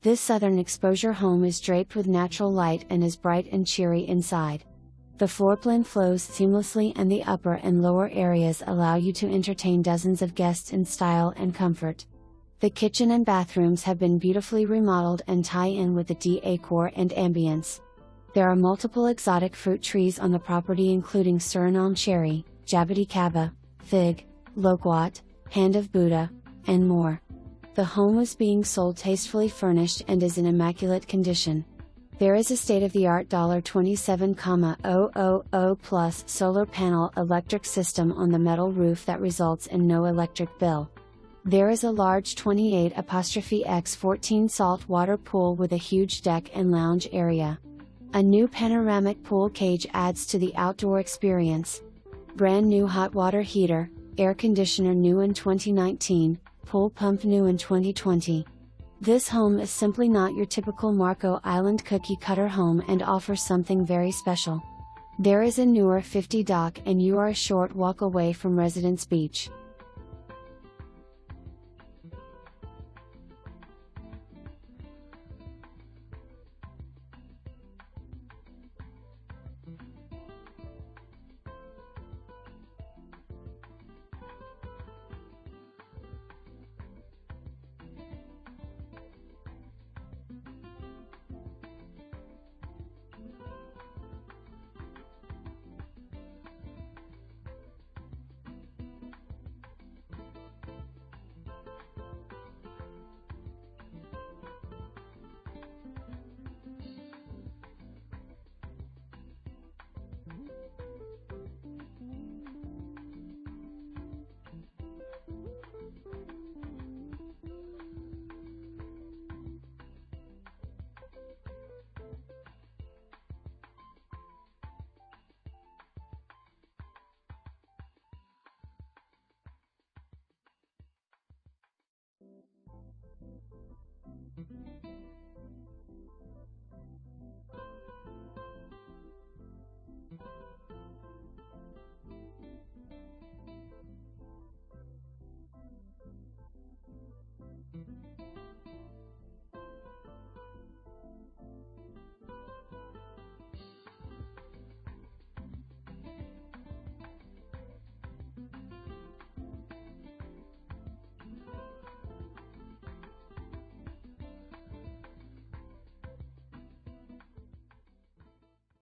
This southern exposure home is draped with natural light and is bright and cheery inside. The floor plan flows seamlessly and the upper and lower areas allow you to entertain dozens of guests in style and comfort. The kitchen and bathrooms have been beautifully remodeled and tie in with the dAcor and ambience. There are multiple exotic fruit trees on the property including Surinam Cherry, Jaboticaba, fig, Loquat, hand of Buddha, and more. The home is being sold tastefully furnished and is in immaculate condition. There is a state-of-the-art $27,000 plus solar panel electric system on the metal roof that results in no electric bill. There is a large 28x14 salt water pool with a huge deck and lounge area. A new panoramic pool cage adds to the outdoor experience. Brand new hot water heater, air conditioner new in 2019, pool pump new in 2020. This home is simply not your typical Marco Island cookie cutter home and offers something very special. There is a newer 50 dock and you are a short walk away from Residence Beach.